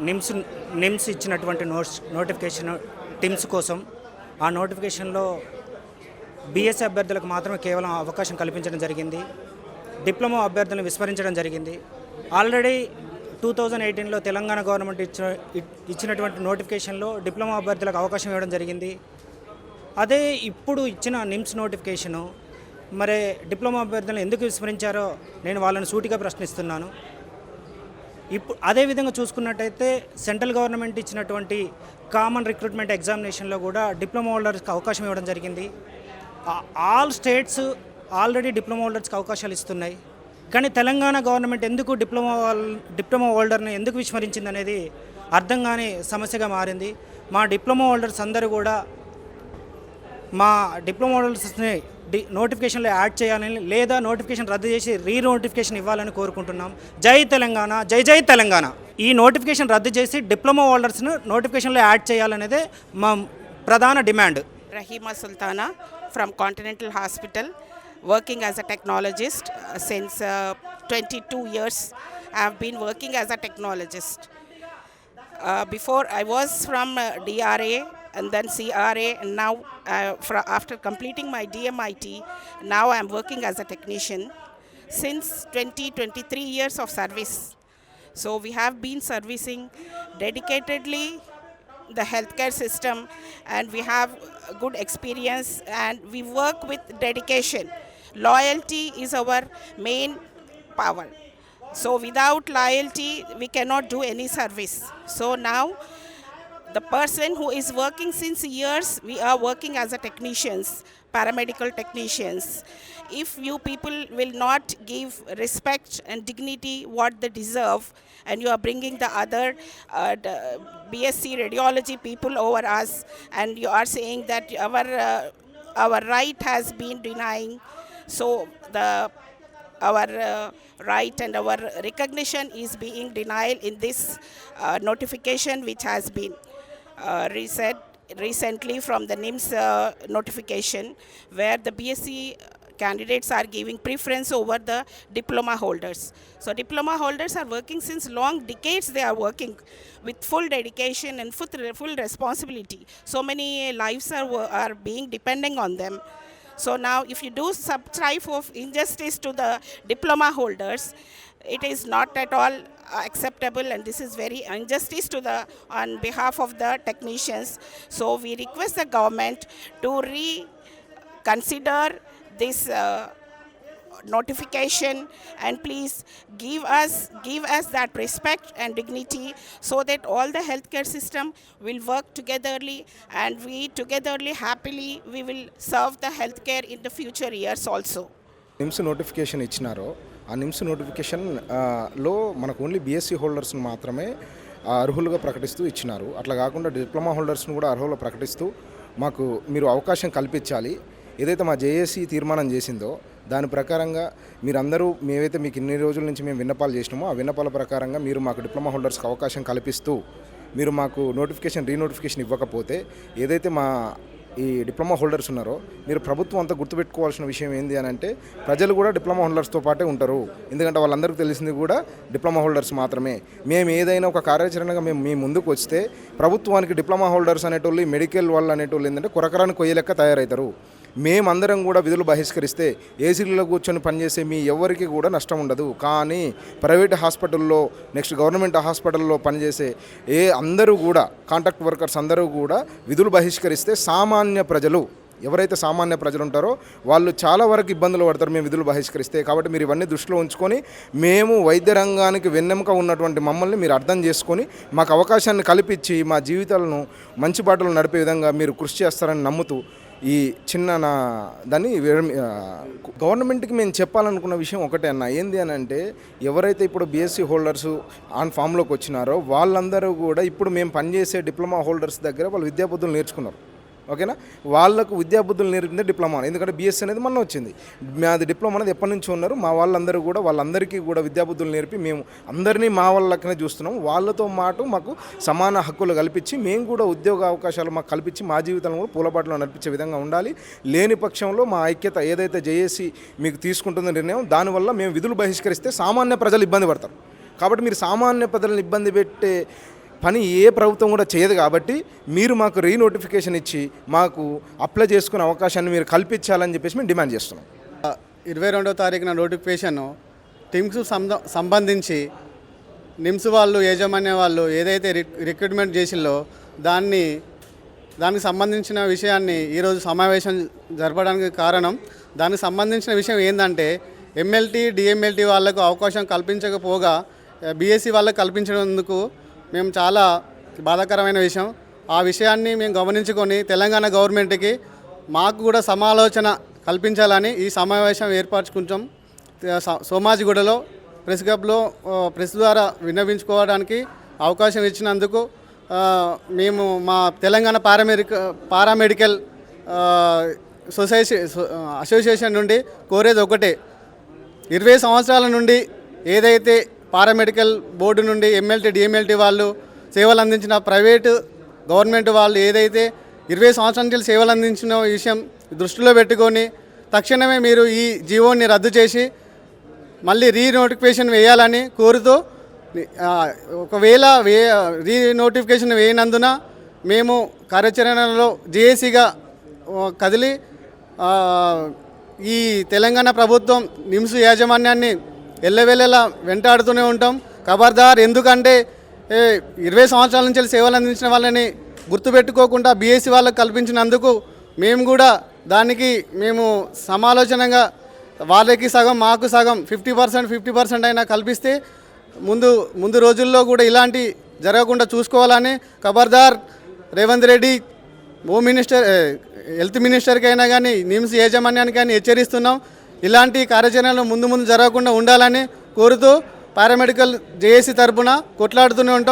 నిమ్స్ నిమ్స్ ఇచ్చినటువంటి notification TIMS కోసం ఆ నోటిఫికేషన్లో బీఎస్సీ అభ్యర్థులకు మాత్రమే కేవలం అవకాశం కల్పించడం జరిగింది. డిప్లొమా అభ్యర్థులను విస్మరించడం జరిగింది. ఆల్రెడీ 2018లో తెలంగాణ గవర్నమెంట్ ఇచ్చినటువంటి నోటిఫికేషన్లో డిప్లొమా అభ్యర్థులకు అవకాశం ఇవ్వడం జరిగింది. అదే ఇప్పుడు ఇచ్చిన నిమ్స్ నోటిఫికేషను మరి డిప్లొమా అభ్యర్థులను ఎందుకు విస్మరించారో నేను వాళ్ళని సూటిగా ప్రశ్నిస్తున్నాను. ఇప్పుడు అదేవిధంగా చూసుకున్నట్టయితే సెంట్రల్ గవర్నమెంట్ ఇచ్చినటువంటి కామన్ రిక్రూట్మెంట్ ఎగ్జామినేషన్లో కూడా డిప్లొమా హోల్డర్స్కి అవకాశం ఇవ్వడం జరిగింది. ఆల్ స్టేట్స్ ఆల్రెడీ డిప్లొమా హోల్డర్స్కి అవకాశాలు ఇస్తున్నాయి. కానీ తెలంగాణ గవర్నమెంట్ ఎందుకు డిప్లొమా హోల్డర్ని ఎందుకు విస్మరించింది అనేది అర్థం కాని సమస్యగా మారింది. మా డిప్లొమా హోల్డర్స్ అందరూ కూడా మా డిప్లొమా హోల్డర్స్ని నోటిఫికేషన్లో యాడ్ చేయాలని లేదా నోటిఫికేషన్ రద్దు చేసి నోటిఫికేషన్ ఇవ్వాలని కోరుకుంటున్నాం. జై తెలంగాణ, జై జై తెలంగాణ. ఈ నోటిఫికేషన్ రద్దు చేసి డిప్లొమా హోల్డర్స్ను నోటిఫికేషన్లో యాడ్ చేయాలనేదే మా ప్రధాన demand. Rahima Sultana from Continental Hospital, working as a technologist since 22 years. I have been working as a technologist. Before I was from DRA and then CRA, and now after completing my DMIT, now I am working as a technician since 23 years of service. So we have been servicing dedicatedly the healthcare system, and we have good experience and we work with dedication. Loyalty is our main power. So without loyalty we cannot do any service. So now the person who is working since years, we are working as a technicians, paramedical technicians. If you people will not give respect and dignity what they deserve, and you are bringing the other the BSc radiology people over us, and you are saying that our right has been denying, so our right and our recognition is being denied in this notification which has been recently from the NIMS notification, where the BSc candidates are giving preference over the diploma holders. So diploma holders are working since long decades. They are working with full dedication and full responsibility. So many lives are being depending on them. So now if you do some type of injustice to the diploma holders, it is not at all acceptable, and this is very injustice on behalf of the technicians. So we request the government to reconsider this notification, and please give us that respect and dignity, so that all the healthcare system will work togetherly, and we togetherly happily we will serve the healthcare in the future years also. NIMS notification ఇచ్చినారో ఆ NIMS notification లో మనకు only BSE హోల్డర్స్ని మాత్రమే అర్హులుగా ప్రకటిస్తూ ఇచ్చినారు. అట్లా కాకుండా డిప్లొమా హోల్డర్స్ను కూడా అర్హులుగా ప్రకటిస్తూ మాకు మీరు అవకాశం కల్పించాలి. ఏదైతే మా జేఏసీ తీర్మానం చేసిందో దాని ప్రకారంగా మీరందరూ మేమైతే మీకు ఇన్ని రోజుల నుంచి మేము విన్నపాలు చేసినామో ఆ విన్నపాల ప్రకారంగా మీరు మాకు డిప్లొమా హోల్డర్స్కి అవకాశం కల్పిస్తూ మీరు మాకు రీనోటిఫికేషన్ ఇవ్వకపోతే ఏదైతే మా ఈ డిప్లొమా హోల్డర్స్ ఉన్నారో మీరు ప్రభుత్వం అంతా గుర్తుపెట్టుకోవాల్సిన విషయం ఏంది అని అంటే ప్రజలు కూడా డిప్లొమా హోల్డర్స్తో పాటే ఉంటారు. ఎందుకంటే వాళ్ళందరికీ తెలిసింది కూడా డిప్లొమా హోల్డర్స్ మాత్రమే. మేము ఏదైనా ఒక కార్యాచరణగా మీ ముందుకు వస్తే ప్రభుత్వానికి డిప్లొమా హోల్డర్స్ అనేటోళ్ళు మెడికల్ వాళ్ళు అనేటోళ్ళు ఏంటంటే కొరకరాని కొయ్యలెక్క తయారవుతారు. మేమందరం కూడా విధులు బహిష్కరిస్తే ఏసీలలో కూర్చొని పనిచేసే మీ ఎవరికి కూడా నష్టం ఉండదు. కానీ ప్రైవేట్ హాస్పిటల్లో నెక్స్ట్ గవర్నమెంట్ హాస్పిటల్లో పనిచేసే అందరూ కూడా కాంట్రాక్ట్ వర్కర్స్ అందరూ కూడా విధులు బహిష్కరిస్తే సామాన్య ప్రజలు ఎవరైతే సామాన్య ప్రజలు ఉంటారో వాళ్ళు చాలా వరకు ఇబ్బందులు పడతారు మేము విధులు బహిష్కరిస్తే. కాబట్టి మీరు ఇవన్నీ దృష్టిలో ఉంచుకొని మేము వైద్య రంగానికి వెన్నెముక ఉన్నటువంటి మమ్మల్ని మీరు అర్థం చేసుకొని మాకు అవకాశాన్ని కల్పించి మా జీవితాలను మంచి బాటలు నడిపే విధంగా మీరు కృషి చేస్తారని నమ్ముతూ ఈ చిన్న దాన్ని గవర్నమెంట్కి మేము చెప్పాలనుకున్న విషయం ఒకటే అన్న, ఏంది అని అంటే ఎవరైతే ఇప్పుడు బీఎస్సీ హోల్డర్స్ ఆన్ ఫామ్లోకి వచ్చినారో వాళ్ళందరూ కూడా ఇప్పుడు మేము పనిచేసే డిప్లొమా హోల్డర్స్ దగ్గర వాళ్ళు విద్యాబుద్ధులు నేర్చుకున్నారు. ఓకేనా, వాళ్ళకు విద్యాబుద్ధులు నేర్పిందే డిప్లొమా. ఎందుకంటే బీఎస్సీ అనేది మొన్న వచ్చింది, అది డిప్లొమా అనేది ఎప్పటి నుంచి ఉన్నారు. మా వాళ్ళందరూ కూడా వాళ్ళందరికీ కూడా విద్యాబుద్ధులు నేర్పి మేము అందరినీ మా వాళ్ళకనే చూస్తున్నాం. వాళ్ళతో మాకు సమాన హక్కులు కల్పించి మేము కూడా ఉద్యోగ అవకాశాలు మాకు కల్పించి మా జీవితాలను కూడా పూలబాటలో నడిపించే విధంగా ఉండాలి. లేని పక్షంలో మా ఐక్యత ఏదైతే జేఏసీ మీకు తీసుకుంటుందో నిర్ణయం, దానివల్ల మేము విధులు బహిష్కరిస్తే సామాన్య ప్రజలు ఇబ్బంది పడతారు. కాబట్టి మీరు సామాన్య ప్రజలను ఇబ్బంది పెట్టే పని ఏ ప్రభుత్వం కూడా చేయదు కాబట్టి మీరు మాకు రీనోటిఫికేషన్ ఇచ్చి మాకు అప్లై చేసుకునే అవకాశాన్ని మీరు కల్పించాలని చెప్పేసి మేము డిమాండ్ చేస్తున్నాం. 22వ తారీఖున నోటిఫికేషన్ టీమ్స్ సంబంధించి నిమ్స్ వాళ్ళు యాజమాన్య వాళ్ళు ఏదైతే రిక్రూట్మెంట్ చేసిందో దానికి సంబంధించిన విషయాన్ని ఈరోజు సమావేశం జరపడానికి కారణం, దానికి సంబంధించిన విషయం ఏంటంటే ఎంఎల్టీ డిఎంఎల్టీ వాళ్ళకు అవకాశం కల్పించకపోగా బీఎస్సీ వాళ్ళకు కల్పించినందుకు మేము చాలా బాధాకరమైన విషయం. ఆ విషయాన్ని మేము గమనించుకొని తెలంగాణ గవర్నమెంట్కి మాకు కూడా సమాలోచన కల్పించాలని ఈ సమావేశం ఏర్పరచుకుంటాం. సోమాజిగూడలో ప్రెస్ క్లబ్లో ప్రెస్ ద్వారా విన్నవించుకోవడానికి అవకాశం ఇచ్చినందుకు మేము మా తెలంగాణ పారామెడికల్ అసోసియేషన్ నుండి కోరేది ఒకటే, 20 సంవత్సరాల నుండి ఏదైతే పారామెడికల్ బోర్డు నుండి ఎంఎల్టీ డిఎంఎల్టీ వాళ్ళు సేవలు అందించిన ప్రైవేటు గవర్నమెంట్ వాళ్ళు ఏదైతే 20 సంవత్సరాల నుంచి సేవలు అందించిన విషయం దృష్టిలో పెట్టుకొని తక్షణమే మీరు ఈ జీవోని రద్దు చేసి మళ్ళీ రీనోటిఫికేషన్ వేయాలని కోరుతూ, ఒకవేళ రీనోటిఫికేషన్ వేయనందున మేము కార్యాచరణలో జేఏసీగా కదిలి ఈ తెలంగాణ ప్రభుత్వం నిమ్స్ యాజమాన్యాన్ని ఎల్లవేళలా వెంటాడుతూనే ఉంటాం. ఖబర్దార్, ఎందుకంటే 20 సంవత్సరాల నుంచి సేవలు అందించిన వాళ్ళని గుర్తుపెట్టుకోకుండా బీఎస్సీ వాళ్ళకు కల్పించినందుకు మేము కూడా దానికి మేము సమాలోచనగా వాళ్ళకి సగం మాకు సగం 50% అయినా కల్పిస్తే ముందు రోజుల్లో కూడా ఇలాంటి జరగకుండా చూసుకోవాలని ఖబర్దార్ Revanth Reddy home minister health మినిస్టర్కి అయినా కానీ నిమ్స్ యాజమాన్యానికి కానీ హెచ్చరిస్తున్నాం. ఇలాంటి కార్యాచరణలు ముందు జరగకుండా ఉండాలని కోరుతూ పారామెడికల్ జేఏసీ తరపున కొట్లాడుతూనే ఉంటాం.